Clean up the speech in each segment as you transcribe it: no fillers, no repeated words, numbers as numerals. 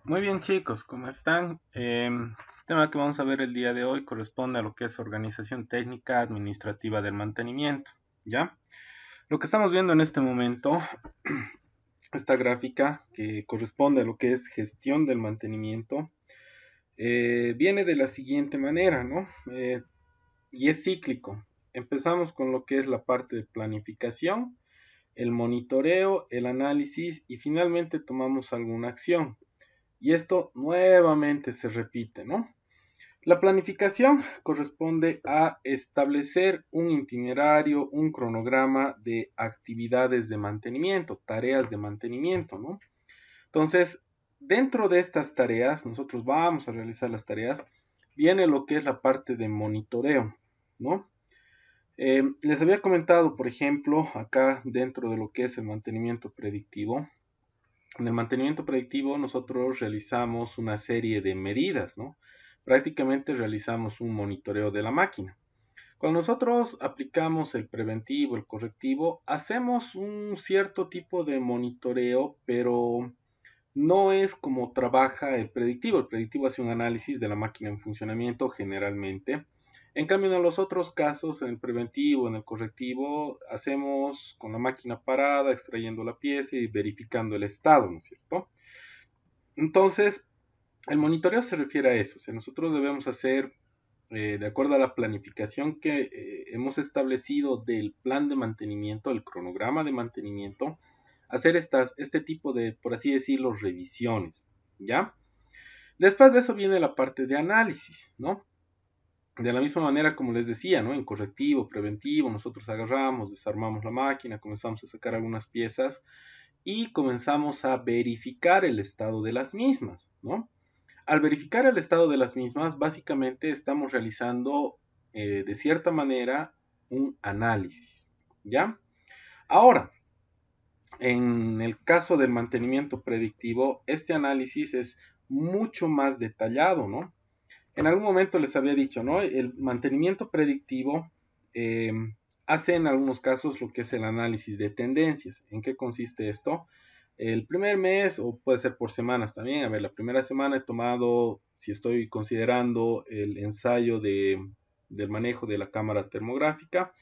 Muy bien chicos, ¿cómo están? El tema que vamos a ver el día de hoy corresponde a lo que es organización técnica administrativa del mantenimiento, ¿ya? Lo que estamos viendo en este momento, esta gráfica que corresponde a lo que es gestión del mantenimiento, viene de la siguiente manera, ¿no? Y es cíclico. Empezamos con lo que es la parte de planificación, el monitoreo, el análisis y finalmente tomamos alguna acción. Y esto nuevamente se repite, ¿no? La planificación corresponde a establecer un itinerario, un cronograma de actividades de mantenimiento, tareas de mantenimiento, ¿no? Entonces, dentro de estas tareas, nosotros vamos a realizar las tareas, viene lo que es la parte de monitoreo, ¿no? Les había comentado, por ejemplo, acá dentro de lo que es el mantenimiento predictivo, en el mantenimiento predictivo nosotros realizamos una serie de medidas, ¿no? Prácticamente realizamos un monitoreo de la máquina. Cuando nosotros aplicamos el preventivo, el correctivo, hacemos un cierto tipo de monitoreo, pero no es como trabaja el predictivo. El predictivo hace un análisis de la máquina en funcionamiento generalmente. En cambio, en los otros casos, en el preventivo, en el correctivo, hacemos con la máquina parada, extrayendo la pieza y verificando el estado, ¿no es cierto? Entonces, el monitoreo se refiere a eso. O sea, nosotros debemos hacer, de acuerdo a la planificación que hemos establecido del plan de mantenimiento, el cronograma de mantenimiento, hacer este tipo de, por así decirlo, revisiones, ¿ya? Después de eso viene la parte de análisis, ¿no? De la misma manera, como les decía, ¿no? En correctivo, preventivo, nosotros agarramos, desarmamos la máquina, comenzamos a sacar algunas piezas y comenzamos a verificar el estado de las mismas, ¿no? Al verificar el estado de las mismas, básicamente estamos realizando de cierta manera un análisis, ¿ya? Ahora, en el caso del mantenimiento predictivo, este análisis es mucho más detallado, ¿no? En algún momento les había dicho, ¿no? El mantenimiento predictivo eh, hace en algunos casos lo que es el análisis de tendencias. ¿En qué consiste esto? El primer mes, o puede ser por semanas también, a ver, la primera semana he tomado, si estoy considerando el ensayo del manejo de la cámara termográfica,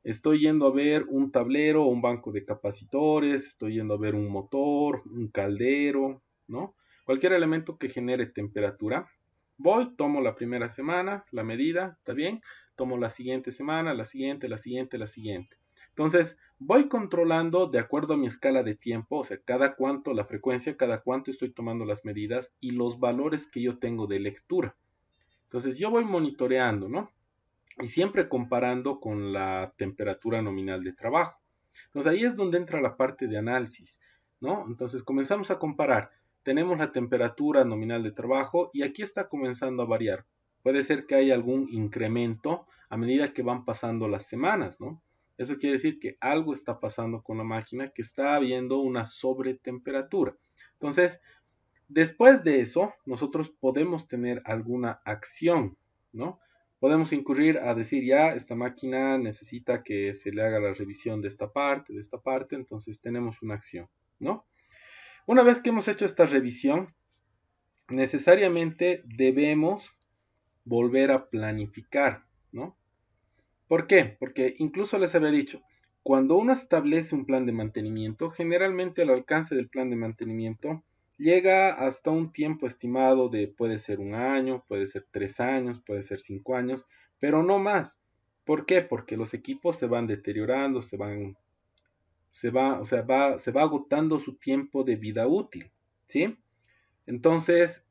estoy yendo a ver un tablero o un banco de capacitores, estoy yendo a ver un motor, un caldero, ¿no? Cualquier elemento que genere temperatura. Voy, tomo la primera semana, la medida, está bien, tomo la siguiente semana, la siguiente, la siguiente, la siguiente. Entonces, voy controlando de acuerdo a mi escala de tiempo, o sea, cada cuánto, la frecuencia, cada cuánto estoy tomando las medidas y los valores que yo tengo de lectura. Entonces, yo voy monitoreando, ¿no? Y siempre comparando con la temperatura nominal de trabajo. Entonces ahí es donde entra la parte de análisis, ¿no? Entonces comenzamos a comparar. Tenemos la temperatura nominal de trabajo y aquí está comenzando a variar. Puede ser que haya algún incremento a medida que van pasando las semanas, ¿no? Eso quiere decir que algo está pasando con la máquina, que está habiendo una sobretemperatura. Entonces, después de eso, nosotros podemos tener alguna acción, ¿no? Podemos incurrir a decir, ya, esta máquina necesita que se le haga la revisión de esta parte, entonces tenemos una acción, ¿no? Una vez que hemos hecho esta revisión, necesariamente debemos volver a planificar, ¿no? ¿Por qué? Porque incluso les había dicho, cuando uno establece un plan de mantenimiento, generalmente el alcance del plan de mantenimiento llega hasta un tiempo estimado de puede ser un año, puede ser 3 años, puede ser 5 años, pero no más. ¿Por qué? Porque los equipos se van deteriorando, se va agotando su tiempo de vida útil, ¿sí? Entonces,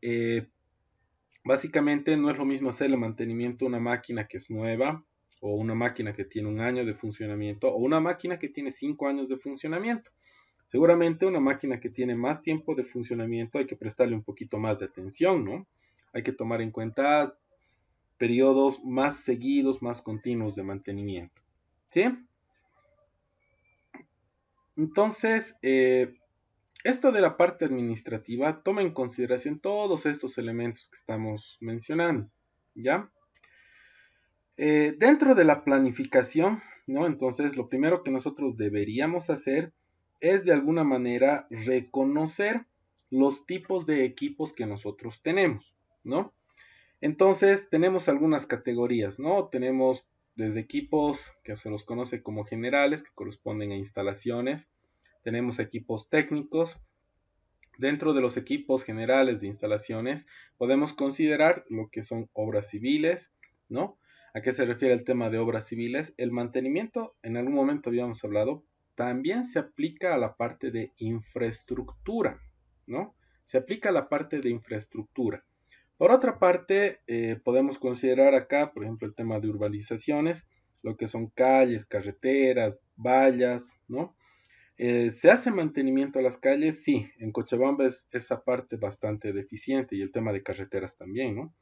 básicamente no es lo mismo hacer el mantenimiento de una máquina que es nueva o una máquina que tiene un año de funcionamiento o una máquina que tiene 5 años de funcionamiento. Seguramente una máquina que tiene más tiempo de funcionamiento hay que prestarle un poquito más de atención, ¿no? Hay que tomar en cuenta periodos más seguidos, más continuos de mantenimiento. ¿Sí? Entonces, esto de la parte administrativa toma en consideración todos estos elementos que estamos mencionando, ¿ya? Dentro de la planificación, ¿no? Entonces, lo primero que nosotros deberíamos hacer es de alguna manera reconocer los tipos de equipos que nosotros tenemos, ¿no? Entonces tenemos algunas categorías, ¿no? Tenemos desde equipos que se los conoce como generales, que corresponden a instalaciones. Tenemos equipos técnicos. Dentro de los equipos generales de instalaciones podemos considerar lo que son obras civiles, ¿no? ¿A qué se refiere el tema de obras civiles? El mantenimiento, en algún momento habíamos hablado, también se aplica a la parte de infraestructura, ¿no? Se aplica a la parte de infraestructura. Por otra parte, podemos considerar acá, por ejemplo, el tema de urbanizaciones, lo que son calles, carreteras, vallas, ¿no? ¿Se hace mantenimiento a las calles? Sí, en Cochabamba es esa parte bastante deficiente y el tema de carreteras también, ¿no?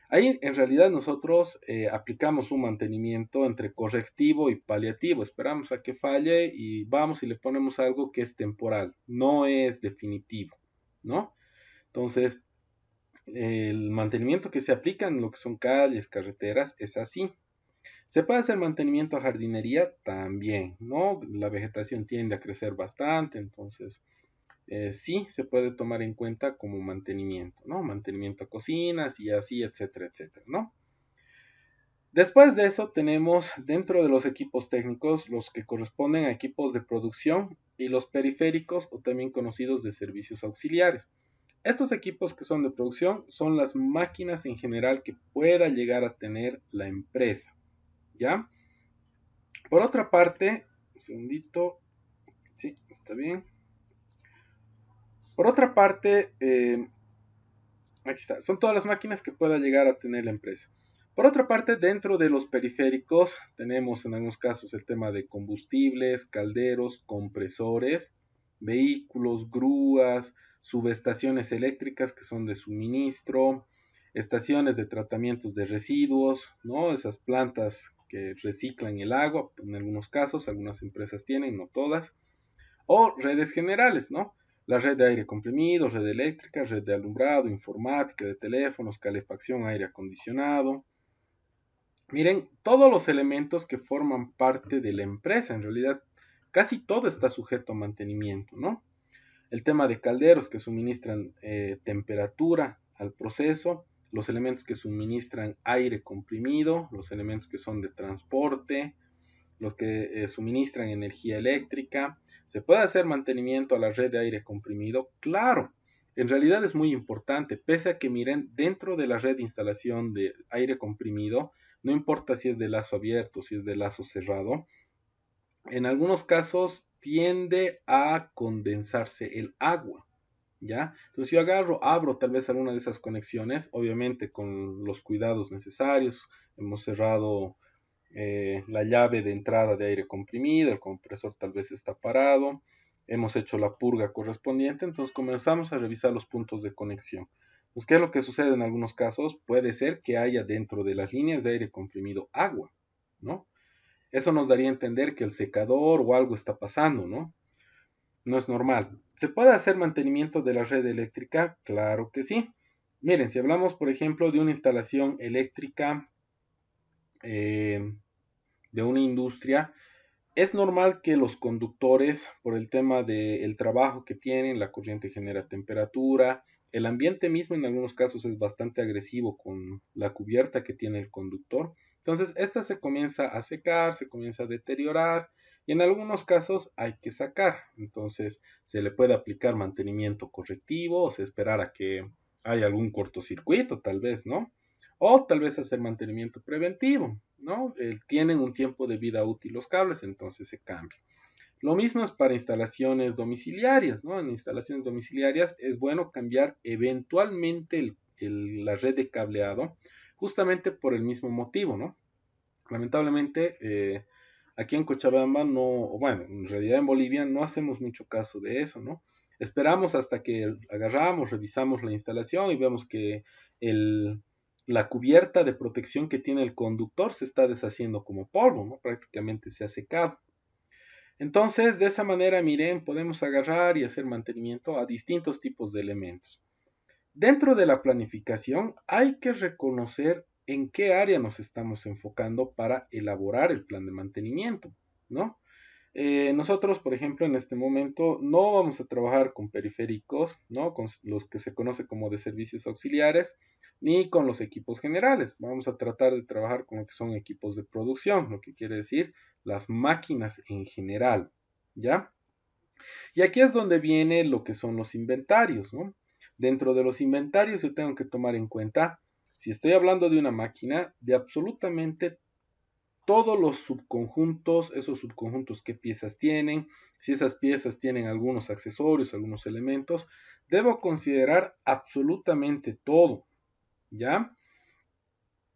Ahí en realidad nosotros aplicamos un mantenimiento entre correctivo y paliativo. Esperamos a que falle y vamos y le ponemos algo que es temporal, no es definitivo, ¿no? Entonces, el mantenimiento que se aplica en lo que son calles, carreteras, es así. ¿Se puede hacer mantenimiento a jardinería? También, ¿no? La vegetación tiende a crecer bastante, entonces sí se puede tomar en cuenta como mantenimiento, ¿no? Mantenimiento a cocinas y así, etcétera, etcétera, ¿no? Después de eso tenemos dentro de los equipos técnicos los que corresponden a equipos de producción y los periféricos o también conocidos de servicios auxiliares. Estos equipos que son de producción son las máquinas en general que pueda llegar a tener la empresa, ¿ya? Por otra parte, un segundito, sí, está bien. Por otra parte, aquí está, son todas las máquinas que pueda llegar a tener la empresa. Por otra parte, dentro de los periféricos tenemos en algunos casos el tema de combustibles, calderos, compresores, vehículos, grúas, subestaciones eléctricas que son de suministro, estaciones de tratamientos de residuos, ¿no? Esas plantas que reciclan el agua, en algunos casos, algunas empresas tienen, no todas, o redes generales, ¿no? La red de aire comprimido, red eléctrica, red de alumbrado, informática, de teléfonos, calefacción, aire acondicionado. Miren, todos los elementos que forman parte de la empresa, en realidad casi todo está sujeto a mantenimiento, ¿no? El tema de calderos que suministran temperatura al proceso, los elementos que suministran aire comprimido, los elementos que son de transporte, los que suministran energía eléctrica. ¿Se puede hacer mantenimiento a la red de aire comprimido? Claro, en realidad es muy importante, pese a que miren, dentro de la red de instalación de aire comprimido, no importa si es de lazo abierto, si es de lazo cerrado, en algunos casos tiende a condensarse el agua, ¿ya? Entonces yo agarro, abro tal vez alguna de esas conexiones, obviamente con los cuidados necesarios, hemos cerrado la llave de entrada de aire comprimido, el compresor tal vez está parado, hemos hecho la purga correspondiente, entonces comenzamos a revisar los puntos de conexión. Pues, ¿qué es lo que sucede en algunos casos? Puede ser que haya dentro de las líneas de aire comprimido agua, ¿no? Eso nos daría a entender que el secador o algo está pasando, ¿no? No es normal. ¿Se puede hacer mantenimiento de la red eléctrica? Claro que sí. Miren, si hablamos, por ejemplo, de una instalación eléctrica eh, de una industria, es normal que los conductores, por el tema del trabajo que tienen, la corriente genera temperatura, el ambiente mismo en algunos casos es bastante agresivo con la cubierta que tiene el conductor. Entonces, esta se comienza a secar, se comienza a deteriorar y en algunos casos hay que sacar. Entonces, se le puede aplicar mantenimiento correctivo o se esperar a que haya algún cortocircuito, tal vez, ¿no? O tal vez hacer mantenimiento preventivo, ¿no? Tienen un tiempo de vida útil los cables, entonces se cambia. Lo mismo es para instalaciones domiciliarias, ¿no? En instalaciones domiciliarias es bueno cambiar eventualmente la red de cableado, justamente por el mismo motivo, ¿no? Lamentablemente, aquí en Cochabamba no, bueno, en realidad en Bolivia no hacemos mucho caso de eso, ¿no? Esperamos hasta que agarramos, revisamos la instalación y vemos que el, la cubierta de protección que tiene el conductor se está deshaciendo como polvo, ¿no? Prácticamente se ha secado. Entonces, de esa manera, miren, podemos agarrar y hacer mantenimiento a distintos tipos de elementos. Dentro de la planificación hay que reconocer en qué área nos estamos enfocando para elaborar el plan de mantenimiento, ¿no? Nosotros, por ejemplo, en este momento no vamos a trabajar con periféricos, ¿no? Con los que se conoce como de servicios auxiliares, ni con los equipos generales. Vamos a tratar de trabajar con lo que son equipos de producción, lo que quiere decir las máquinas en general, ¿ya? Y aquí es donde viene lo que son los inventarios, ¿no? Dentro de los inventarios yo tengo que tomar en cuenta, si estoy hablando de una máquina, de absolutamente todos los subconjuntos, esos subconjuntos qué piezas tienen, si esas piezas tienen algunos accesorios, algunos elementos, debo considerar absolutamente todo, ¿ya?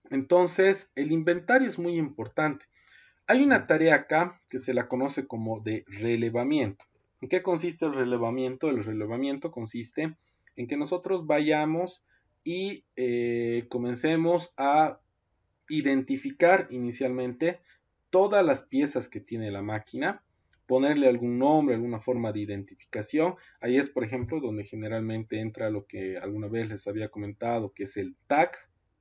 Entonces, el inventario es muy importante. Hay una tarea acá que se la conoce como de relevamiento. ¿En qué consiste el relevamiento? El relevamiento consiste en que nosotros vayamos y comencemos a identificar inicialmente todas las piezas que tiene la máquina, ponerle algún nombre, alguna forma de identificación. Ahí es, por ejemplo, donde generalmente entra lo que alguna vez les había comentado, que es el tag,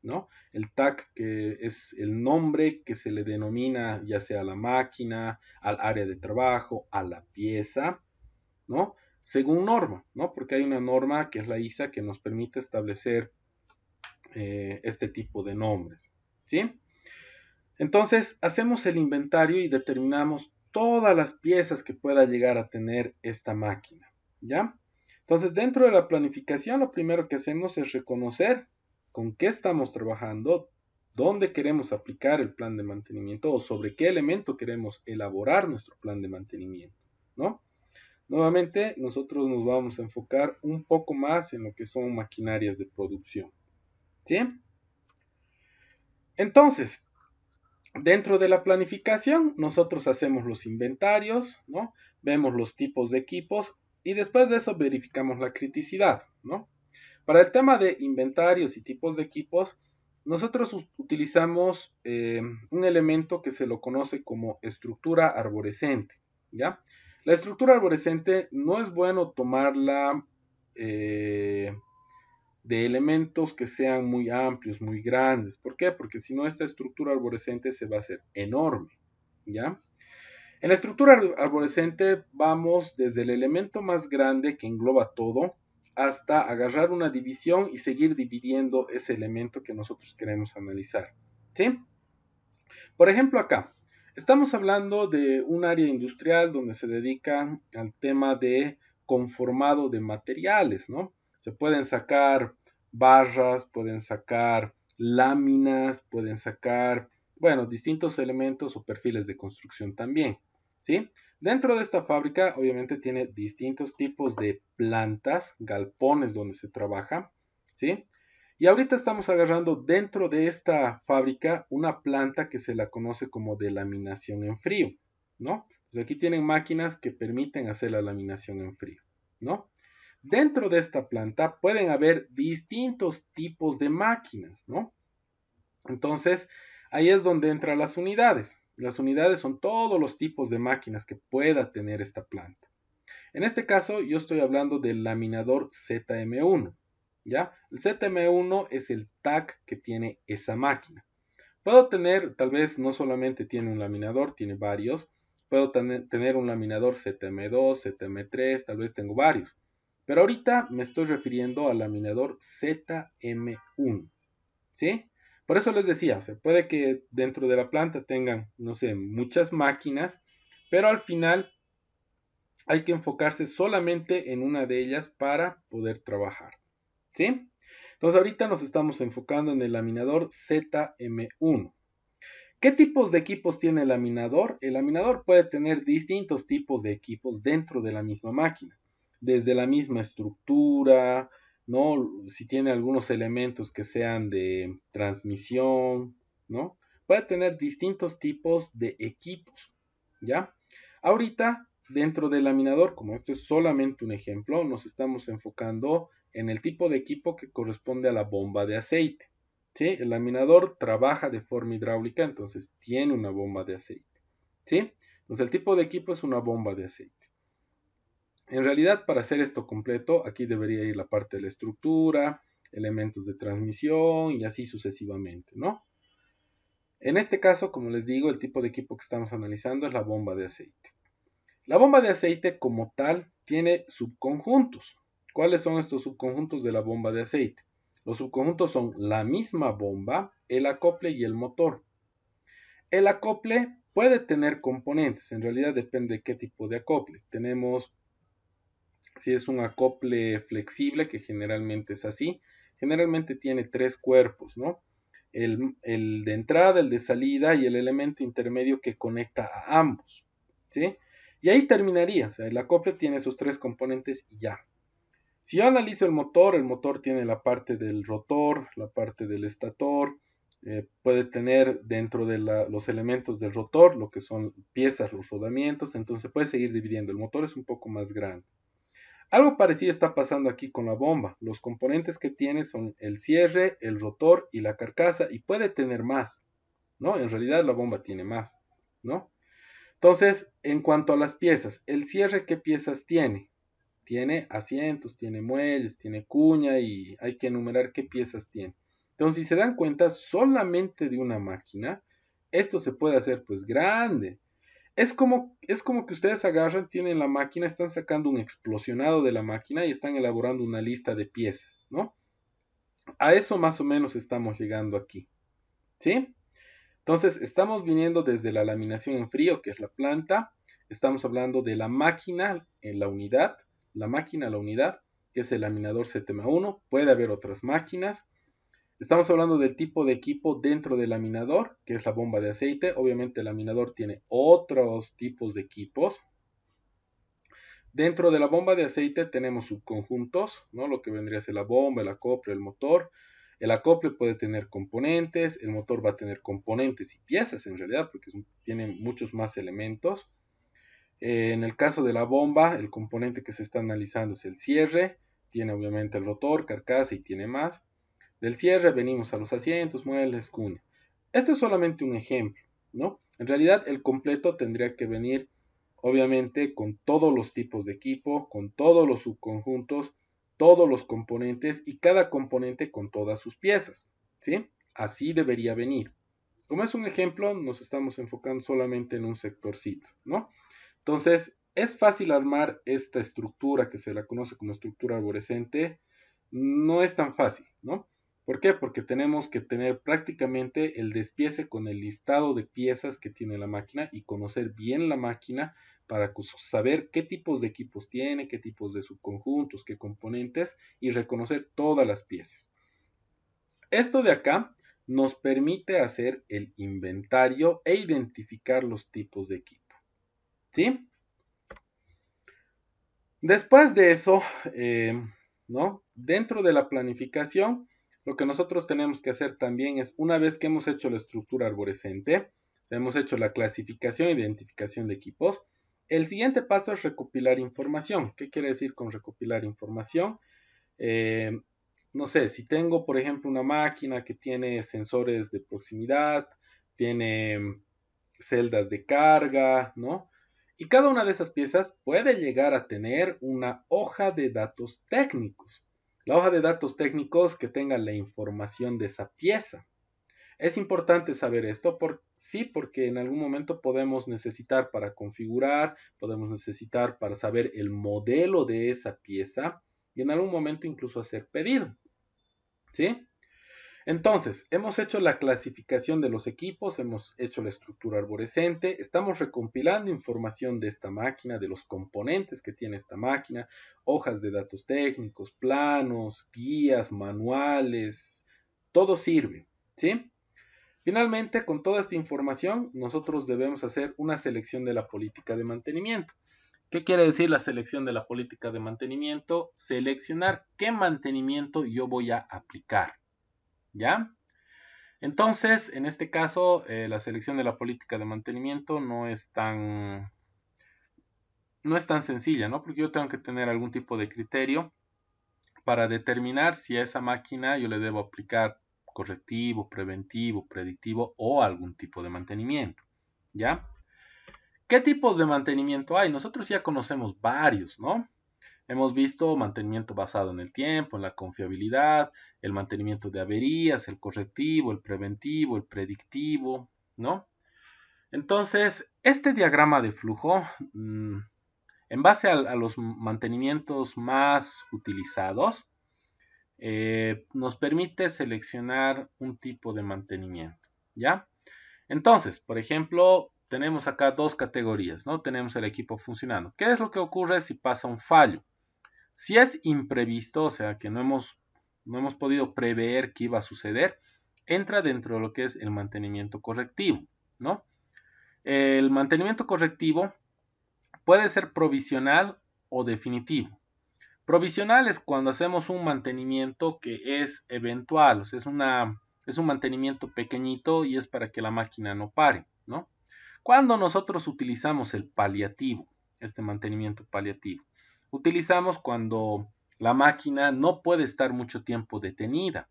¿no? El tag que es el nombre que se le denomina ya sea a la máquina, al área de trabajo, a la pieza, ¿no? Según norma, ¿no? Porque hay una norma que es la ISA que nos permite establecer este tipo de nombres, ¿sí? Entonces, hacemos el inventario y determinamos todas las piezas que pueda llegar a tener esta máquina, ¿ya? Entonces, dentro de la planificación, lo primero que hacemos es reconocer con qué estamos trabajando, dónde queremos aplicar el plan de mantenimiento o sobre qué elemento queremos elaborar nuestro plan de mantenimiento, ¿no? Nuevamente, nosotros nos vamos a enfocar un poco más en lo que son maquinarias de producción, ¿sí? Entonces, dentro de la planificación, nosotros hacemos los inventarios, ¿no? Vemos los tipos de equipos y después de eso verificamos la criticidad, ¿no? Para el tema de inventarios y tipos de equipos, nosotros utilizamos un elemento que se lo conoce como estructura arborescente, ¿ya? La estructura arborescente no es bueno tomarla eh, de elementos que sean muy amplios, muy grandes. ¿Por qué? Porque si no, esta estructura arborescente se va a hacer enorme, ¿ya? En la estructura arborescente vamos desde el elemento más grande que engloba todo hasta agarrar una división y seguir dividiendo ese elemento que nosotros queremos analizar, ¿sí? Por ejemplo, acá estamos hablando de un área industrial donde se dedican al tema de conformado de materiales, ¿no? Se pueden sacar barras, pueden sacar láminas, pueden sacar, bueno, distintos elementos o perfiles de construcción también, ¿sí? Dentro de esta fábrica, obviamente, tiene distintos tipos de plantas, galpones donde se trabaja, ¿sí? Y ahorita estamos agarrando dentro de esta fábrica una planta que se la conoce como de laminación en frío, ¿no? Entonces aquí tienen máquinas que permiten hacer la laminación en frío, ¿no? Dentro de esta planta pueden haber distintos tipos de máquinas, ¿no? Entonces, ahí es donde entran las unidades. Las unidades son todos los tipos de máquinas que pueda tener esta planta. En este caso, yo estoy hablando del laminador ZM1, ¿ya? El ZM1 es el tag que tiene esa máquina. Puedo tener, tal vez no solamente tiene un laminador, tiene varios. Puedo tener un laminador ZM2, ZM3, tal vez tengo varios. Pero ahorita me estoy refiriendo al laminador ZM1, ¿sí? Por eso les decía, se puede que dentro de la planta tengan, no sé, muchas máquinas, pero al final hay que enfocarse solamente en una de ellas para poder trabajar, ¿sí? Entonces ahorita nos estamos enfocando en el laminador ZM1. ¿Qué tipos de equipos tiene el laminador? El laminador puede tener distintos tipos de equipos dentro de la misma máquina, desde la misma estructura, ¿no? Si tiene algunos elementos que sean de transmisión, ¿no? Puede tener distintos tipos de equipos, ¿ya? Ahorita, dentro del laminador, como esto es solamente un ejemplo, nos estamos enfocando en el tipo de equipo que corresponde a la bomba de aceite. ¿Sí? El laminador trabaja de forma hidráulica, entonces tiene una bomba de aceite. ¿Sí? Entonces el tipo de equipo es una bomba de aceite. En realidad, para hacer esto completo, aquí debería ir la parte de la estructura, elementos de transmisión y así sucesivamente, ¿no? En este caso, como les digo, el tipo de equipo que estamos analizando es la bomba de aceite. La bomba de aceite como tal tiene subconjuntos. ¿Cuáles son estos subconjuntos de la bomba de aceite? Los subconjuntos son la misma bomba, el acople y el motor. El acople puede tener componentes, en realidad depende de qué tipo de acople. Tenemos, si es un acople flexible, que generalmente es así, generalmente tiene tres cuerpos, ¿no? El de entrada, el de salida y el elemento intermedio que conecta a ambos, ¿sí? Y ahí terminaría, o sea, el acople tiene esos tres componentes y ya. Si yo analizo el motor tiene la parte del rotor, la parte del estator, puede tener dentro de los elementos del rotor lo que son piezas, los rodamientos, entonces puede seguir dividiendo. El motor es un poco más grande. Algo parecido está pasando aquí con la bomba. Los componentes que tiene son el cierre, el rotor y la carcasa y puede tener más, ¿no? En realidad la bomba tiene más, ¿no? Entonces, en cuanto a las piezas, el cierre, ¿qué piezas tiene? Tiene asientos, tiene muelles, tiene cuña y hay que enumerar qué piezas tiene. Entonces, si se dan cuenta, solamente de una máquina, esto se puede hacer pues grande. Es como que ustedes agarran, tienen la máquina, están sacando un explosionado de la máquina y están elaborando una lista de piezas, ¿no? A eso más o menos estamos llegando aquí, ¿sí? Entonces, estamos viniendo desde la laminación en frío, que es la planta, estamos hablando de la máquina en la unidad, la máquina, la unidad, que es el laminador ZMA1, puede haber otras máquinas. Estamos hablando del tipo de equipo dentro del laminador, que es la bomba de aceite. Obviamente el laminador tiene otros tipos de equipos. Dentro de la bomba de aceite tenemos subconjuntos, ¿no? Lo que vendría a ser la bomba, el acople, el motor. El acople puede tener componentes, el motor va a tener componentes y piezas en realidad, porque tiene muchos más elementos. En el caso de la bomba, el componente que se está analizando es el cierre, tiene obviamente el rotor, carcasa y tiene más. Del cierre venimos a los asientos, muebles, cuña. Esto es solamente un ejemplo, ¿no? En realidad el completo tendría que venir obviamente con todos los tipos de equipo, con todos los subconjuntos, todos los componentes y cada componente con todas sus piezas, ¿sí? Así debería venir. Como es un ejemplo, nos estamos enfocando solamente en un sectorcito, ¿no? Entonces, es fácil armar esta estructura que se la conoce como estructura arborescente. No es tan fácil, ¿no? ¿Por qué? Porque tenemos que tener prácticamente el despiece con el listado de piezas que tiene la máquina y conocer bien la máquina para saber qué tipos de equipos tiene, qué tipos de subconjuntos, qué componentes y reconocer todas las piezas. Esto de acá nos permite hacer el inventario e identificar los tipos de equipo, ¿sí? Después de eso, ¿no? Dentro de la planificación, lo que nosotros tenemos que hacer también es, una vez que hemos hecho la estructura arborescente, hemos hecho la clasificación e identificación de equipos, el siguiente paso es recopilar información. ¿Qué quiere decir con recopilar información? Eh, no sé, si tengo, por ejemplo, una máquina que tiene sensores de proximidad, tiene celdas de carga, ¿no? Y cada una de esas piezas puede llegar a tener una hoja de datos técnicos. La hoja de datos técnicos que tenga la información de esa pieza. Es importante saber esto, sí, porque en algún momento podemos necesitar para configurar, podemos necesitar para saber el modelo de esa pieza y en algún momento incluso hacer pedido, ¿sí? Entonces, hemos hecho la clasificación de los equipos, hemos hecho la estructura arborescente, estamos recompilando información de esta máquina, de los componentes que tiene esta máquina, hojas de datos técnicos, planos, guías, manuales, todo sirve, ¿sí? Finalmente, con toda esta información, nosotros debemos hacer una selección de la política de mantenimiento. ¿Qué quiere decir la selección de la política de mantenimiento? Seleccionar qué mantenimiento yo voy a aplicar. ¿Ya? Entonces, en este caso, la selección de la política de mantenimiento no es tan sencilla, ¿no? Porque yo tengo que tener algún tipo de criterio para determinar si a esa máquina yo le debo aplicar correctivo, preventivo, predictivo o algún tipo de mantenimiento, ¿ya? ¿Qué tipos de mantenimiento hay? Nosotros ya conocemos varios, ¿no? Hemos visto mantenimiento basado en el tiempo, en la confiabilidad, el mantenimiento de averías, el correctivo, el preventivo, el predictivo, ¿no? Entonces, este diagrama de flujo En base a los mantenimientos más utilizados, nos permite seleccionar un tipo de mantenimiento, ¿ya? Entonces, por ejemplo, tenemos acá dos categorías, ¿no? Tenemos el equipo funcionando. ¿Qué es lo que ocurre si pasa un fallo? Si es imprevisto, o sea, que no hemos podido prever que iba a suceder, entra dentro de lo que es el mantenimiento correctivo, ¿no? El mantenimiento correctivo puede ser provisional o definitivo. Provisional es cuando hacemos un mantenimiento que es eventual, o sea, es un mantenimiento pequeñito y es para que la máquina no pare, ¿no? Cuando nosotros utilizamos el paliativo, este mantenimiento paliativo, utilizamos cuando la máquina no puede estar mucho tiempo detenida.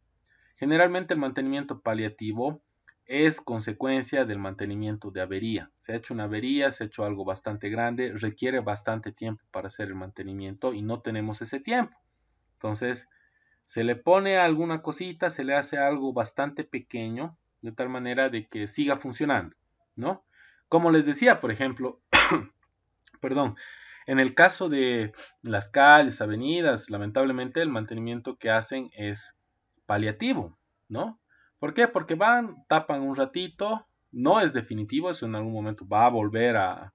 Generalmente el mantenimiento paliativo es consecuencia del mantenimiento de avería. Se ha hecho una avería, se ha hecho algo bastante grande, requiere bastante tiempo para hacer el mantenimiento y no tenemos ese tiempo. Entonces, se le pone alguna cosita, se le hace algo bastante pequeño, de tal manera de que siga funcionando, ¿no? Como les decía, por ejemplo, perdón, en el caso de las calles, avenidas, lamentablemente el mantenimiento que hacen es paliativo, ¿no? ¿Por qué? Porque van, tapan un ratito, no es definitivo, eso en algún momento va a volver a,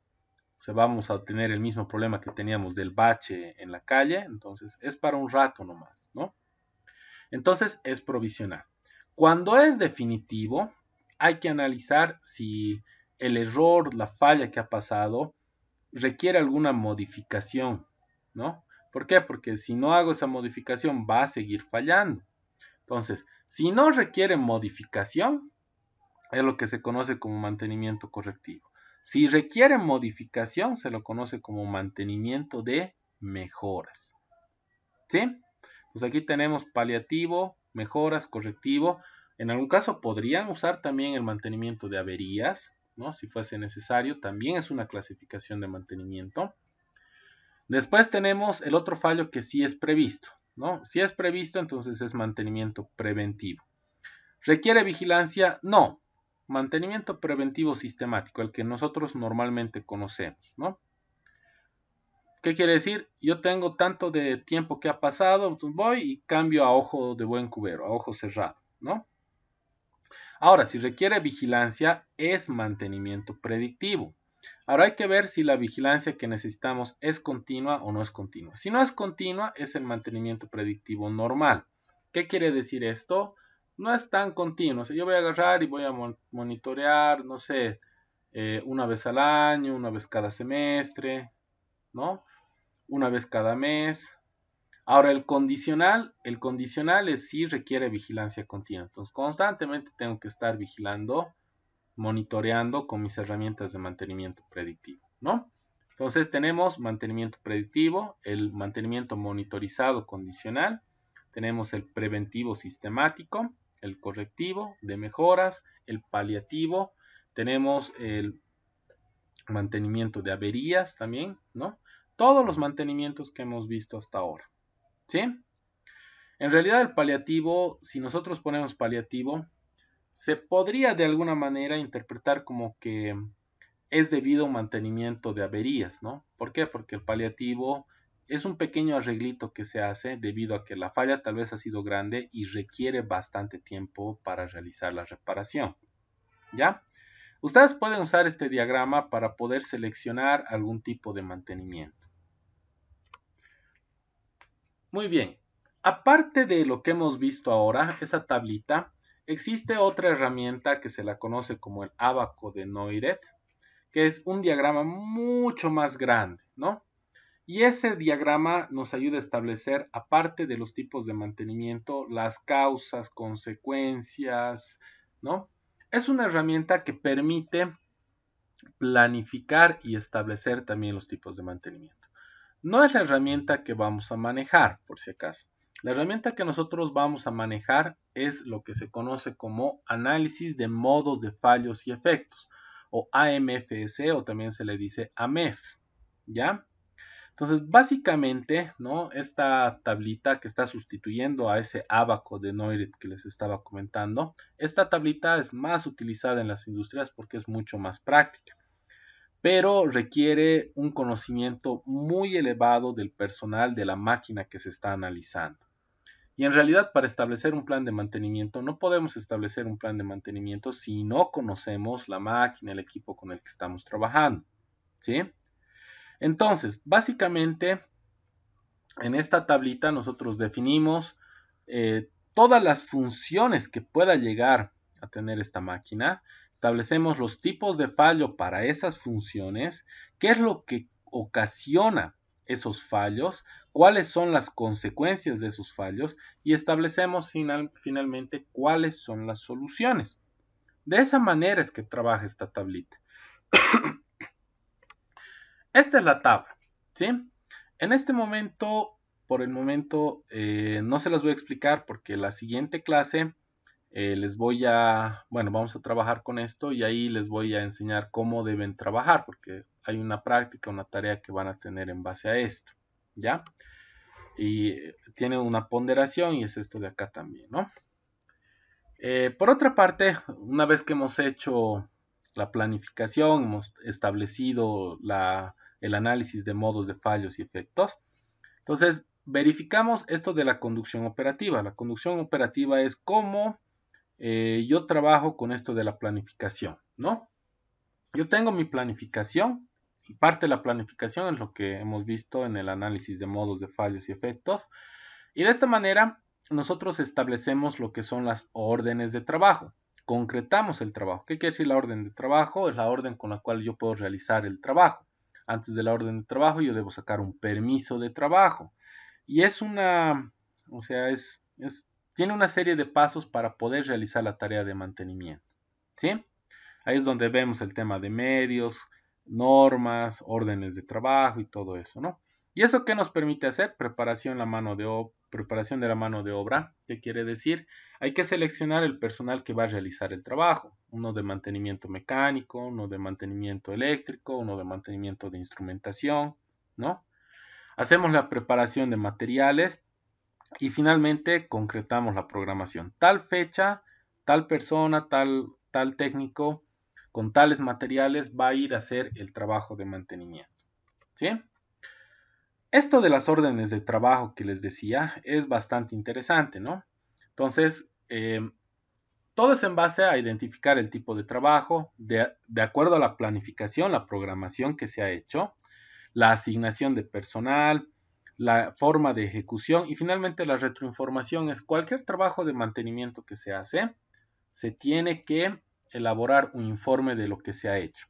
o sea, vamos a tener el mismo problema que teníamos del bache en la calle, entonces es para un rato nomás, ¿no? Entonces es provisional. Cuando es definitivo, hay que analizar si el error, la falla que ha pasado, requiere alguna modificación, ¿no? ¿Por qué? Porque si no hago esa modificación va a seguir fallando. Entonces, si no requiere modificación, es lo que se conoce como mantenimiento correctivo. Si requiere modificación, se lo conoce como mantenimiento de mejoras. ¿Sí? Pues aquí tenemos paliativo, mejoras, correctivo. En algún caso podrían usar también el mantenimiento de averías, ¿no? Si fuese necesario, también es una clasificación de mantenimiento. Después tenemos el otro fallo que sí es previsto, ¿no? Si es previsto, entonces es mantenimiento preventivo. ¿Requiere vigilancia? No. Mantenimiento preventivo sistemático, el que nosotros normalmente conocemos, ¿no? ¿Qué quiere decir? Yo tengo tanto de tiempo que ha pasado, entonces voy y cambio a ojo de buen cubero, a ojo cerrado, ¿no? Ahora, si requiere vigilancia, es mantenimiento predictivo. Ahora hay que ver si la vigilancia que necesitamos es continua o no es continua. Si no es continua, es el mantenimiento predictivo normal. ¿Qué quiere decir esto? No es tan continuo. O sea, yo voy a agarrar y voy a monitorear, no sé, una vez al año, una vez cada semestre, ¿no? Una vez cada mes. Ahora, el condicional es si requiere vigilancia continua. Entonces, constantemente tengo que estar vigilando, monitoreando con mis herramientas de mantenimiento predictivo, ¿no? Entonces, tenemos mantenimiento predictivo, el mantenimiento monitorizado condicional, tenemos el preventivo sistemático, el correctivo de mejoras, el paliativo, tenemos el mantenimiento de averías también, ¿no? Todos los mantenimientos que hemos visto hasta ahora, ¿sí? En realidad el paliativo, si nosotros ponemos paliativo, se podría de alguna manera interpretar como que es debido a un mantenimiento de averías, ¿no? ¿Por qué? Porque el paliativo es un pequeño arreglito que se hace debido a que la falla tal vez ha sido grande y requiere bastante tiempo para realizar la reparación, ¿ya? Ustedes pueden usar este diagrama para poder seleccionar algún tipo de mantenimiento. Muy bien, aparte de lo que hemos visto ahora, esa tablita, existe otra herramienta que se la conoce como el ábaco de Neurath, que es un diagrama mucho más grande, ¿no? Y ese diagrama nos ayuda a establecer, aparte de los tipos de mantenimiento, las causas, consecuencias, ¿no? Es una herramienta que permite planificar y establecer también los tipos de mantenimiento. No es la herramienta que vamos a manejar, por si acaso. La herramienta que nosotros vamos a manejar es lo que se conoce como análisis de modos de fallos y efectos, o AMFS, o también se le dice AMEF, ¿ya? Entonces, básicamente, ¿no? Esta tablita que está sustituyendo a ese ábaco de Neurath que les estaba comentando, esta tablita es más utilizada en las industrias porque es mucho más práctica. pero requiere un conocimiento muy elevado del personal de la máquina que se está analizando. Y en realidad, para establecer un plan de mantenimiento, no podemos establecer un plan de mantenimiento si no conocemos la máquina, el equipo con el que estamos trabajando, ¿sí? Entonces, básicamente, en esta tablita nosotros definimos todas las funciones que pueda llegar a tener esta máquina, establecemos los tipos de fallo para esas funciones, qué es lo que ocasiona esos fallos, cuáles son las consecuencias de esos fallos y establecemos finalmente cuáles son las soluciones. De esa manera es que trabaja esta tablita. Esta es la tabla, ¿sí? En este momento, por el momento, no se las voy a explicar porque la siguiente clase bueno, vamos a trabajar con esto y ahí les voy a enseñar cómo deben trabajar porque hay una práctica, una tarea que van a tener en base a esto, ¿ya? Y tiene una ponderación y es esto de acá también, ¿no? Por otra parte, una vez que hemos hecho la planificación, hemos establecido el análisis de modos de fallos y efectos, entonces verificamos esto de la conducción operativa. La conducción operativa es cómo yo trabajo con esto de la planificación, ¿no? Yo tengo mi planificación y parte de la planificación es lo que hemos visto en el análisis de modos de fallos y efectos. Y de esta manera nosotros establecemos lo que son las órdenes de trabajo. Concretamos el trabajo. ¿Qué quiere decir la orden de trabajo? Es la orden con la cual yo puedo realizar el trabajo. Antes de la orden de trabajo yo debo sacar un permiso de trabajo. Y es o sea, tiene una serie de pasos para poder realizar la tarea de mantenimiento. ¿Sí? Ahí es donde vemos el tema de medios, normas, órdenes de trabajo y todo eso, ¿no? ¿Y eso qué nos permite hacer? Preparación de la mano de obra. ¿Qué quiere decir? Hay que seleccionar el personal que va a realizar el trabajo. Uno de mantenimiento mecánico, uno de mantenimiento eléctrico, uno de mantenimiento de instrumentación, ¿no? Hacemos la preparación de materiales y finalmente concretamos la programación. Tal fecha, tal persona, tal técnico con tales materiales va a ir a hacer el trabajo de mantenimiento. ¿Sí? Esto de las órdenes de trabajo que les decía es bastante interesante, ¿no? Entonces, todo es en base a identificar el tipo de trabajo, de acuerdo a la planificación, la programación que se ha hecho, la asignación de personal, la forma de ejecución y finalmente la retroinformación es cualquier trabajo de mantenimiento que se hace, se tiene que elaborar un informe de lo que se ha hecho.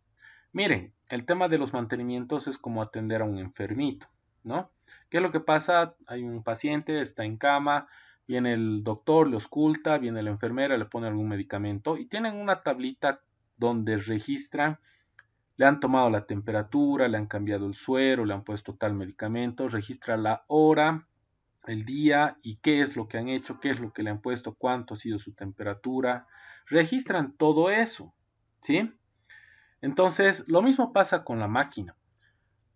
Miren, el tema de los mantenimientos es como atender a un enfermito, ¿no? ¿Qué es lo que pasa? Hay un paciente, está en cama, viene el doctor, le ausculta, viene la enfermera, le pone algún medicamento y tienen una tablita donde registran, le han tomado la temperatura, le han cambiado el suero, le han puesto tal medicamento, registra la hora, el día y qué es lo que han hecho, qué es lo que le han puesto, cuánto ha sido su temperatura. Registran todo eso, ¿sí? Entonces, lo mismo pasa con la máquina.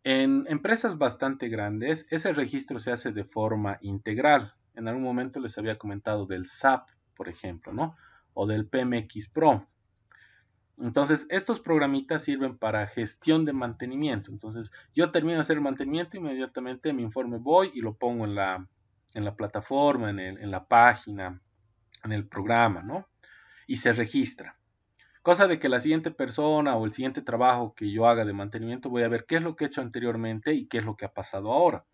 En empresas bastante grandes, ese registro se hace de forma integral. En algún momento les había comentado del SAP, por ejemplo, ¿no? O del PMX Pro. Entonces, estos programitas sirven para gestión de mantenimiento. Entonces, yo termino de hacer el mantenimiento, inmediatamente mi informe voy y lo pongo en la plataforma, en la página, en el programa, ¿no? Y se registra. Cosa de que la siguiente persona o el siguiente trabajo que yo haga de mantenimiento voy a ver qué es lo que he hecho anteriormente y qué es lo que ha pasado ahora,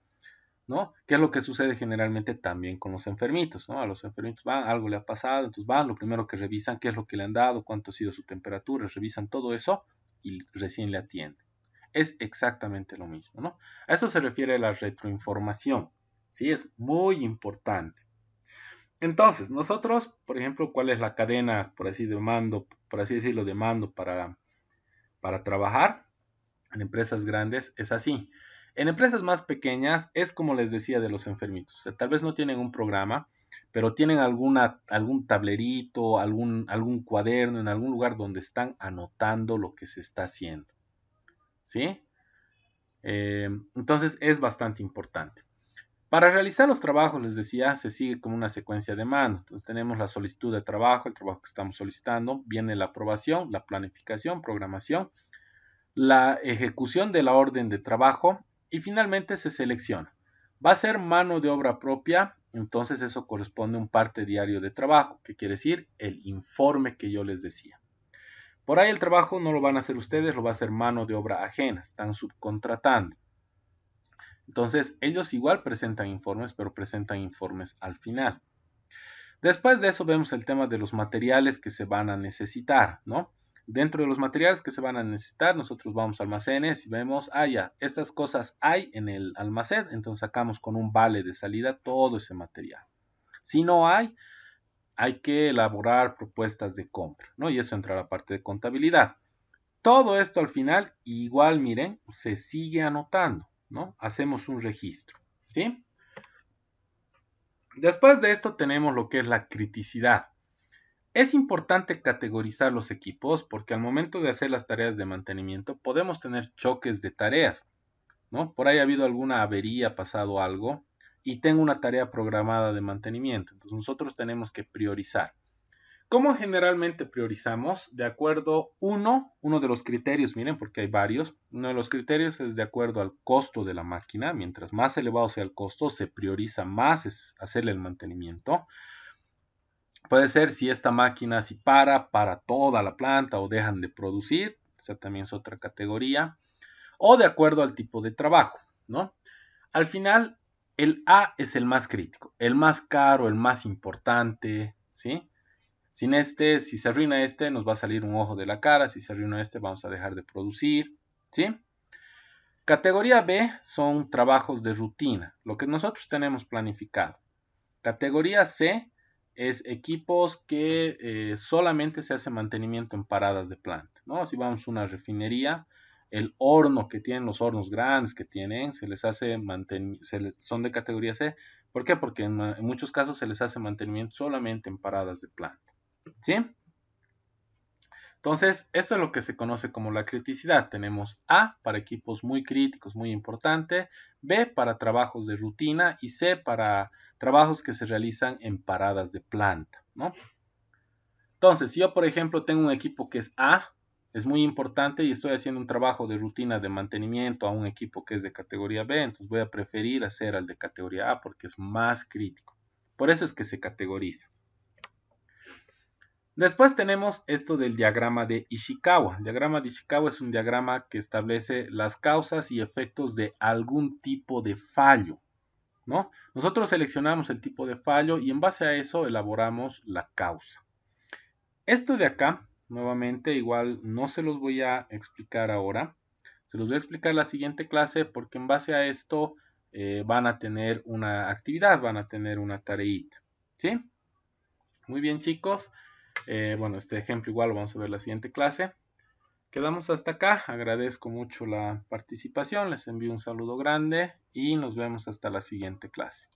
¿no? ¿Qué es lo que sucede generalmente también con los enfermitos, ¿no? A los enfermitos van, algo le ha pasado, entonces van, lo primero que revisan qué es lo que le han dado, cuánto ha sido su temperatura, revisan todo eso y recién le atienden. Es exactamente lo mismo, ¿no? A eso se refiere la retroinformación, ¿sí? Es muy importante. Entonces, nosotros, por ejemplo, ¿cuál es la cadena, por así decirlo, de mando para trabajar? En empresas grandes es así. En empresas más pequeñas es como les decía de los enfermitos. O sea, tal vez no tienen un programa, pero tienen algún tablerito, algún cuaderno, en algún lugar donde están anotando lo que se está haciendo. ¿Sí? Entonces es bastante importante. Para realizar los trabajos, les decía, se sigue como una secuencia de mando. Entonces tenemos la solicitud de trabajo, el trabajo que estamos solicitando, viene la aprobación, la planificación, programación. la ejecución de la orden de trabajo y finalmente se selecciona. Va a ser mano de obra propia, entonces eso corresponde a un parte diario de trabajo, que quiere decir el informe que yo les decía. Por ahí el trabajo no lo van a hacer ustedes, lo va a hacer mano de obra ajena, están subcontratando. Entonces ellos igual presentan informes, pero presentan informes al final. Después de eso vemos el tema de los materiales que se van a necesitar, ¿no? Dentro de los materiales que se van a necesitar, nosotros vamos a almacenes y vemos, ya, estas cosas hay en el almacén, entonces sacamos con un vale de salida todo ese material. Si no hay que elaborar propuestas de compra, ¿no? Y eso entra a la parte de contabilidad. Todo esto al final, igual miren, se sigue anotando, ¿no? Hacemos un registro, ¿sí? Después de esto tenemos lo que es la criticidad. Es importante categorizar los equipos porque al momento de hacer las tareas de mantenimiento podemos tener choques de tareas, ¿no? Por ahí ha habido alguna avería, pasado algo y tengo una tarea programada de mantenimiento. Entonces nosotros tenemos que priorizar. ¿Cómo generalmente priorizamos? De acuerdo, uno de los criterios, miren, porque hay varios. Uno de los criterios es de acuerdo al costo de la máquina. Mientras más elevado sea el costo, se prioriza más hacerle el mantenimiento. Puede ser si esta máquina si para toda la planta o dejan de producir, esa también es otra categoría, o de acuerdo al tipo de trabajo, ¿no? Al final, el A es el más crítico, el más caro, el más importante, ¿sí? Sin este, si se arruina este, nos va a salir un ojo de la cara, si se arruina este, vamos a dejar de producir, ¿sí? Categoría B son trabajos de rutina, lo que nosotros tenemos planificado. Categoría C es equipos que solamente se hace mantenimiento en paradas de planta, ¿no? Si vamos a una refinería, el horno que tienen, los hornos grandes que tienen, se les hace son de categoría C. ¿Por qué? Porque en muchos casos se les hace mantenimiento solamente en paradas de planta, ¿sí? Entonces, esto es lo que se conoce como la criticidad. Tenemos A para equipos muy críticos, muy importante, B para trabajos de rutina y C para trabajos que se realizan en paradas de planta, ¿no? Entonces, si yo, por ejemplo, tengo un equipo que es A, es muy importante y estoy haciendo un trabajo de rutina de mantenimiento a un equipo que es de categoría B, entonces voy a preferir hacer al de categoría A porque es más crítico. Por eso es que se categoriza. Después tenemos esto del diagrama de Ishikawa. El diagrama de Ishikawa es un diagrama que establece las causas y efectos de algún tipo de fallo, ¿no? Nosotros seleccionamos el tipo de fallo y en base a eso elaboramos la causa. Esto de acá, nuevamente, igual no se los voy a explicar ahora. Se los voy a explicar en la siguiente clase porque en base a esto van a tener una actividad, van a tener una tareita, ¿sí? Muy bien, chicos. Bueno, este ejemplo igual lo vamos a ver en la siguiente clase. Quedamos hasta acá. Agradezco mucho la participación. Les envío un saludo grande y nos vemos hasta la siguiente clase.